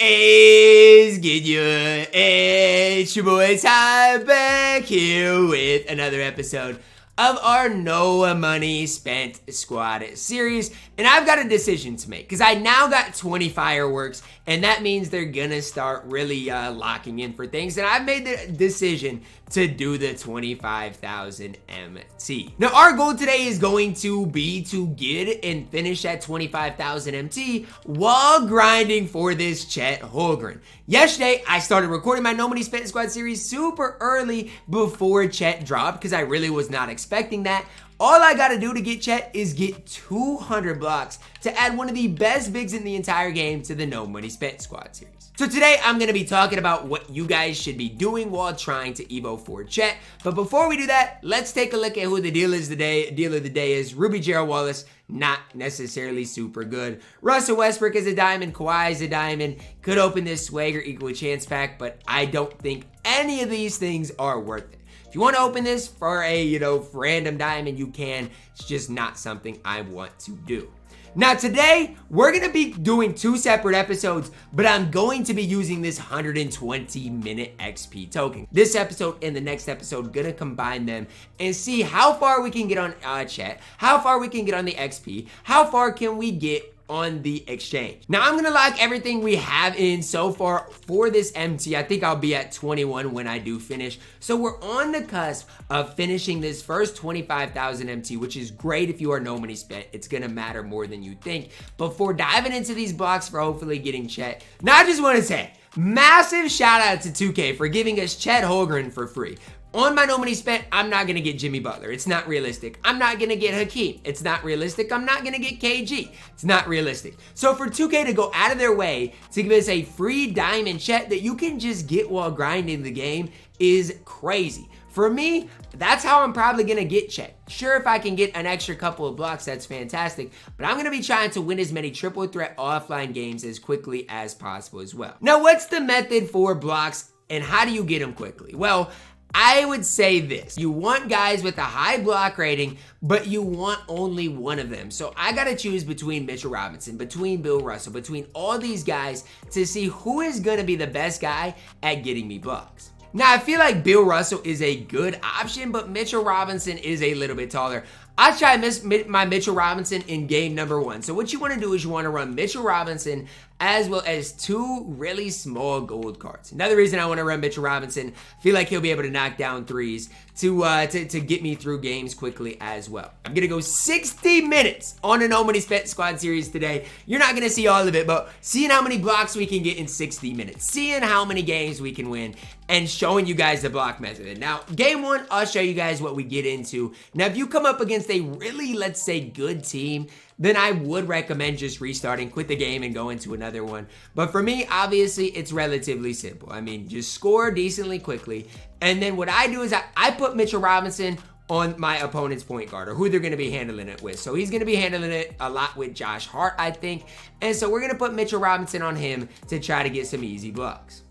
is good, it's your boy Ty back here with another episode of our No Money Spent Squad series, and I've got a decision to make because I now got 20 fireworks, and that means they're gonna start really locking in for things, and I've made the decision to do the 25,000 MT. Now our goal today is going to be to get and finish at 25,000 MT while grinding for this Chet Holmgren. Yesterday I started recording my No Money Spent Squad series super early before Chet dropped because I really was not expecting that. All I gotta do to get Chet is get 200 blocks to add one of the best bigs in the entire game to the No Money Spent Squad series. So today I'm gonna be talking about what you guys should be doing while trying to evo for Chet. But before we do that, let's take a look at who the deal of the day is. Ruby Gerald Wallace, not necessarily super good. Russell Westbrook is a diamond. Kawhi is a diamond. Could open this swagger equal chance pack, but I don't think any of these things are worth it. If you want to open this for a, random diamond, you can. It's just not something I want to do. Now today, we're going to be doing two separate episodes, but I'm going to be using this 120-minute XP token. This episode and the next episode, going to combine them and see how far we can get on Chet, how far we can get on the XP, how far can we get on the exchange. Now I'm gonna lock everything we have in so far for this MT. I think I'll be at 21 when I do finish. So we're on the cusp of finishing this first 25,000 MT, which is great if you are no money spent. It's gonna matter more than you think. Before diving into these blocks for hopefully getting Chet, now I just wanna say, massive shout out to 2K for giving us Chet Holmgren for free. On my No Money Spent, I'm not going to get Jimmy Butler. It's not realistic. I'm not going to get Hakeem. It's not realistic. I'm not going to get KG. It's not realistic. So for 2K to go out of their way to give us a free diamond Chet that you can just get while grinding the game is crazy. For me, that's how I'm probably going to get Chet. Sure, if I can get an extra couple of blocks, that's fantastic. But I'm going to be trying to win as many triple threat offline games as quickly as possible as well. Now, what's the method for blocks and how do you get them quickly? Well, I would say this. You want guys with a high block rating, but you want only one of them. So I got to choose between Mitchell Robinson, between Bill Russell, between all these guys to see who is going to be the best guy at getting me blocks. Now, I feel like Bill Russell is a good option, but Mitchell Robinson is a little bit taller. I tried my Mitchell Robinson in game number 1. So what you want to do is you want to run Mitchell Robinson as well as 2 really small gold cards. Another reason I want to run Mitchell Robinson, I feel like he'll be able to knock down threes to get me through games quickly as well. I'm going to go 60 minutes on a No Money Spent Squad series today. You're not going to see all of it, but seeing how many blocks we can get in 60 minutes, seeing how many games we can win, and showing you guys the block method. Now, game 1, I'll show you guys what we get into. Now, if you come up against a really, let's say, good team, then I would recommend just restarting, quit the game, and go into another one. But for me, obviously, it's relatively simple. I mean, just score decently quickly. And then what I do is I put Mitchell Robinson on my opponent's point guard, or who they're going to be handling it with. So he's going to be handling it a lot with Josh Hart, I think. And so we're going to put Mitchell Robinson on him to try to get some easy blocks.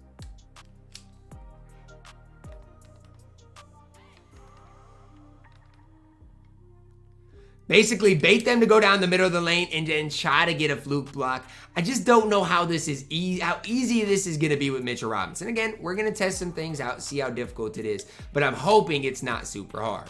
Basically, bait them to go down the middle of the lane and then try to get a fluke block. I just don't know how this is how easy this is going to be with Mitchell Robinson. Again, we're going to test some things out, see how difficult it is, but I'm hoping it's not super hard.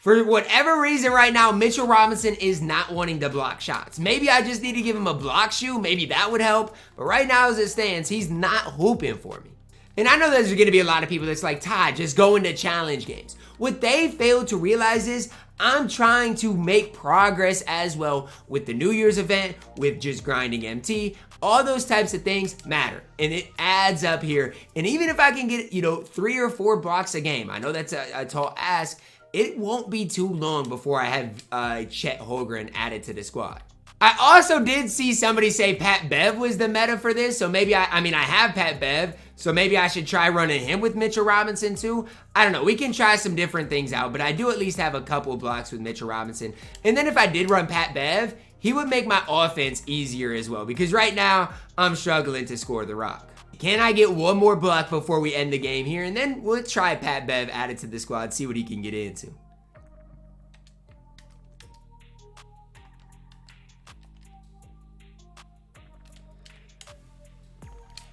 For whatever reason right now, Mitchell Robinson is not wanting to block shots. Maybe I just need to give him a block shoe. Maybe that would help. But right now as it stands, he's not hooping for me. And I know there's going to be a lot of people that's like, Ty, just go into challenge games. What they fail to realize is I'm trying to make progress as well with the New Year's event, with just grinding MT. All those types of things matter, and it adds up here. And even if I can get, 3 or 4 blocks a game, I know that's a tall ask, it won't be too long before I have Chet Holmgren added to the squad. I also did see somebody say Pat Bev was the meta for this, so maybe I have Pat Bev, so maybe I should try running him with Mitchell Robinson too. I don't know, we can try some different things out, but I do at least have a couple of blocks with Mitchell Robinson. And then if I did run Pat Bev, he would make my offense easier as well, because right now I'm struggling to score the rock. Can I get one more block before we end the game here? And then we'll try Pat Bev added to the squad, see what he can get into.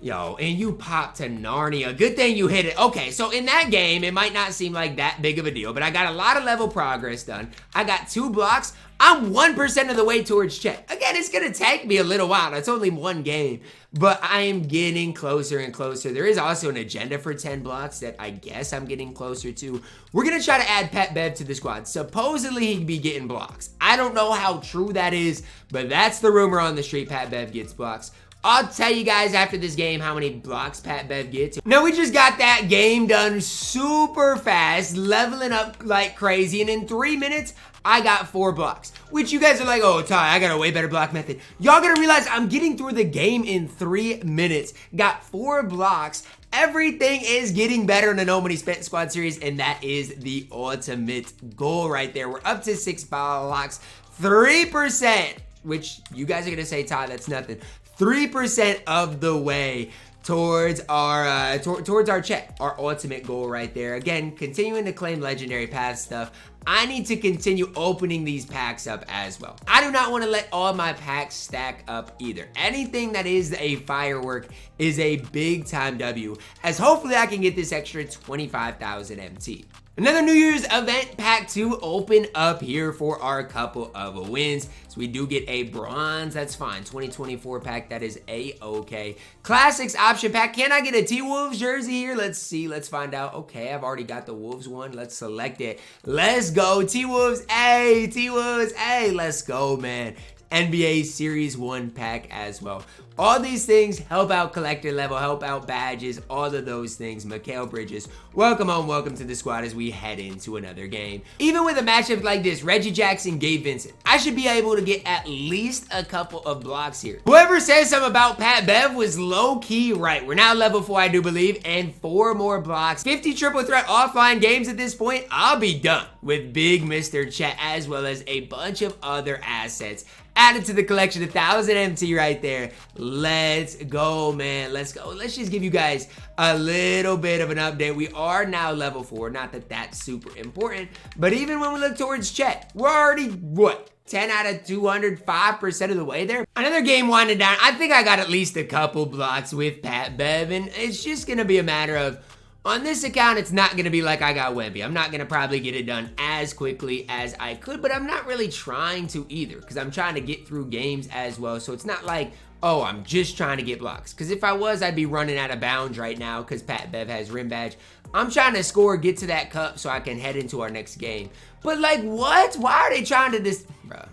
Yo, and you popped to Narnia. Good thing you hit it. Okay, so in that game, it might not seem like that big of a deal, but I got a lot of level progress done. I got 2 blocks. I'm 1% of the way towards Chet. Again, it's going to take me a little while. It's only 1 game, but I am getting closer and closer. There is also an agenda for 10 blocks that I guess I'm getting closer to. We're going to try to add Pat Bev to the squad. Supposedly, he'd be getting blocks. I don't know how true that is, but that's the rumor on the street. Pat Bev gets blocks. I'll tell you guys after this game how many blocks Pat Bev gets. Now, we just got that game done super fast, leveling up like crazy, and in 3 minutes, I got 4 blocks, which you guys are like, oh, Ty, I got a way better block method. Y'all gotta realize I'm getting through the game in 3 minutes, got 4 blocks. Everything is getting better in the No Money Spent Squad series, and that is the ultimate goal right there. We're up to 6 blocks, 3%, which you guys are gonna say, Ty, that's nothing. 3% of the way towards our towards our Chet, our ultimate goal right there. Again, continuing to claim legendary path stuff. I need to continue opening these packs up as well. I do not want to let all my packs stack up either. Anything that is a firework is a big time W, as hopefully I can get this extra 25,000 MT. Another New Year's event pack to open up here for our couple of wins. So we do get a bronze, that's fine. 2024 pack, that is a-okay. Classics option pack, can I get a T-Wolves jersey here? Let's see, let's find out. Okay, I've already got the Wolves one. Let's select it. Let's go, T-Wolves, A, T-Wolves, A. Let's go, man. NBA Series 1 pack as well. All these things help out collector level, help out badges, all of those things. Mikal Bridges, welcome home, welcome to the squad as we head into another game. Even with a matchup like this, Reggie Jackson, Gabe Vincent, I should be able to get at least a couple of blocks here. Whoever says something about Pat Bev was low-key right. We're now level 4, I do believe, and 4 more blocks. 50 triple threat offline games at this point, I'll be done with big Mr. Chet, as well as a bunch of other assets added to the collection. 1,000 MT right there. Let's go, man. Let's go. Let's just give you guys a little bit of an update. We are now level 4. Not that that's super important, but even when we look towards Chet, we're already, what, 10 out of 205% of the way there. Another game winding down. I think I got at least a couple blocks with Pat Bev, and it's just going to be a matter of, on this account, it's not going to be like I got Wemby. I'm not going to probably get it done as quickly as I could, but I'm not really trying to either, because I'm trying to get through games as well. So it's not like, oh, I'm just trying to get blocks. Because if I was, I'd be running out of bounds right now because Pat Bev has rim badge. I'm trying to score, get to that cup so I can head into our next game. But like, what? Why are they trying to bruh.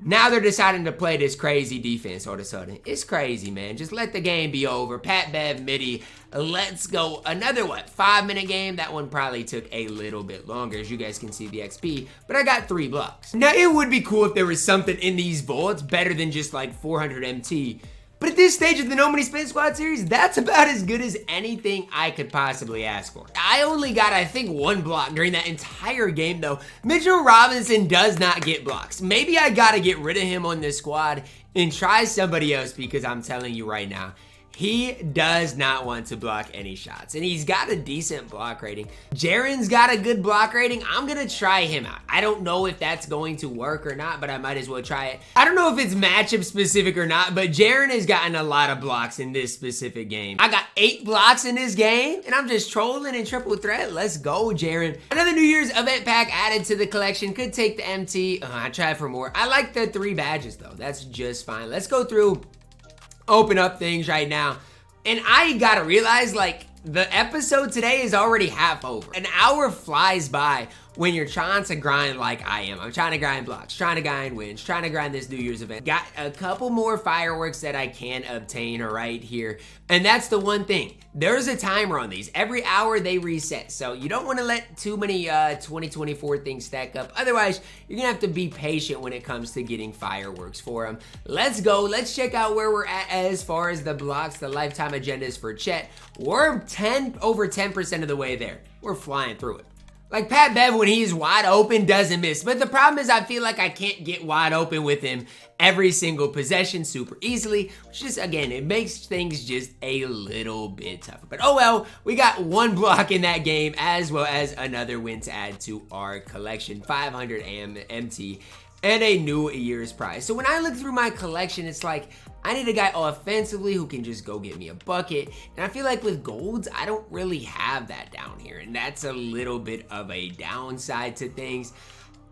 Now they're deciding to play this crazy defense all of a sudden. It's crazy, man. Just let the game be over. Pat Bev, midi. Let's go. Another, what, 5-minute game? That one probably took a little bit longer, as you guys can see the XP, but I got 3 blocks. Now, it would be cool if there was something in these vaults better than just like 400 MT. But at this stage of the No Money Spent Squad series, that's about as good as anything I could possibly ask for. I only got, I think, 1 block during that entire game, though. Mitchell Robinson does not get blocks. Maybe I gotta get rid of him on this squad and try somebody else, because I'm telling you right now, he does not want to block any shots, and he's got a decent block rating. Jaren's got a good block rating. I'm gonna try him out. I don't know if that's going to work or not, but I might as well try it. I don't know if it's matchup specific or not, but Jaren has gotten a lot of blocks in this specific game. I got 8 blocks in this game, and I'm just trolling in triple threat. Let's go, Jaren. Another New Year's event pack added to the collection. Could take the MT. I tried for more. I like the 3 badges, though. That's just fine. Let's go through, open up things right now. And I gotta realize, like, the episode today is already half over. An hour flies by when you're trying to grind like I am. I'm trying to grind blocks, trying to grind wins, trying to grind this New Year's event. Got a couple more fireworks that I can obtain right here. And that's the one thing. There's a timer on these. Every hour they reset. So you don't want to let too many 2024 things stack up. Otherwise, you're going to have to be patient when it comes to getting fireworks for them. Let's go. Let's check out where we're at as far as the blocks, the lifetime agendas for Chet. We're over 10% of the way there. We're flying through it. Like Pat Bev, when he's wide open, doesn't miss. But the problem is I feel like I can't get wide open with him every single possession super easily, which just, again, it makes things just a little bit tougher. But oh well, we got 1 block in that game, as well as another win to add to our collection. 500 MT. and a New Year's prize. So when I look through my collection, it's like, I need a guy offensively who can just go get me a bucket. And I feel like with golds, I don't really have that down here. And that's a little bit of a downside to things.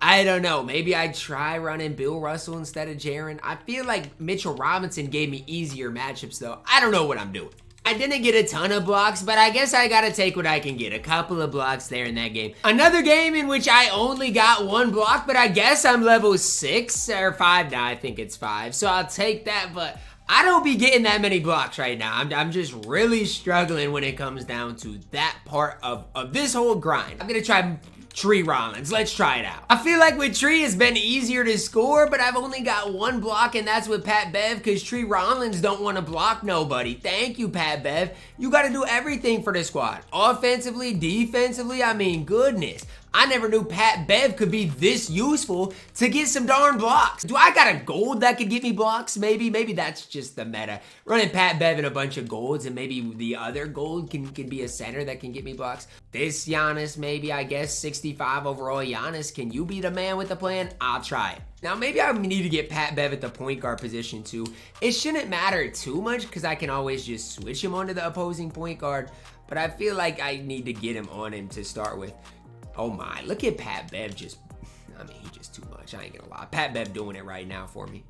I don't know. Maybe I try running Bill Russell instead of Jaren. I feel like Mitchell Robinson gave me easier matchups though. I don't know what I'm doing. I didn't get a ton of blocks, but I guess I gotta take what I can get. A couple of blocks there in that game. Another game in which I only got 1 block, but I guess I'm level 6 or 5 now. I think it's 5, so I'll take that, but I don't be getting that many blocks right now. I'm just really struggling when it comes down to that part of this whole grind. I'm gonna try Tree Rollins. Let's try it out. I feel like with Tree it's been easier to score, but I've only got 1 block, and that's with Pat Bev, because Tree Rollins don't want to block nobody. Thank you, Pat Bev. You got to do everything for the squad. Offensively, defensively, I mean, goodness. I never knew Pat Bev could be this useful to get some darn blocks. Do I got a gold that could get me blocks? Maybe that's just the meta. Running Pat Bev and a bunch of golds, and maybe the other gold can be a center that can get me blocks. This Giannis, maybe, I guess, 65 overall Giannis. Can you be the man with the plan? I'll try it. Now, maybe I need to get Pat Bev at the point guard position too. It shouldn't matter too much because I can always just switch him onto the opposing point guard, but I feel like I need to get him on him to start with. Oh my, look at Pat Bev just, I mean, he's just too much. I ain't gonna lie. Pat Bev doing it right now for me.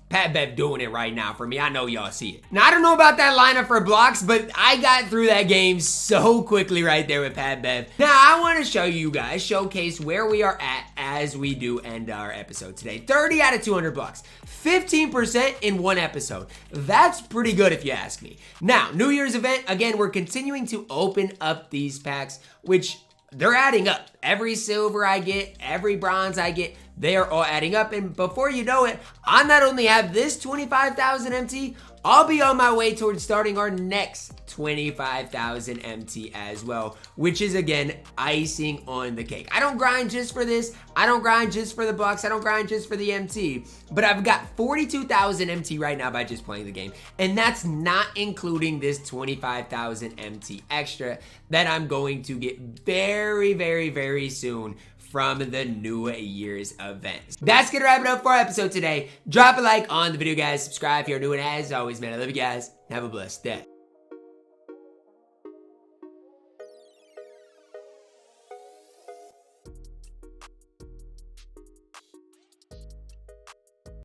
Pat Bev doing it right now for me. I know y'all see it. Now, I don't know about that lineup for blocks, but I got through that game so quickly right there with Pat Bev. Now, I want to show you guys, showcase where we are at as we do end our episode today. 30 out of 200 blocks. 15% in 1 episode. That's pretty good if you ask me. Now, New Year's event, again, we're continuing to open up these packs, which they're adding up. Every silver I get, every bronze I get, they are all adding up. And before you know it, I not only have this 25,000 MT, I'll be on my way towards starting our next 25,000 MT as well, which is, again, icing on the cake. I don't grind just for this. I don't grind just for the blocks. I don't grind just for the MT. But I've got 42,000 MT right now by just playing the game. And that's not including this 25,000 MT extra that I'm going to get very, very, very soon from the New Year's events. That's gonna wrap it up for our episode today. Drop a like on the video, guys. Subscribe if you're new, and as always, man, I love you guys. Have a blessed day.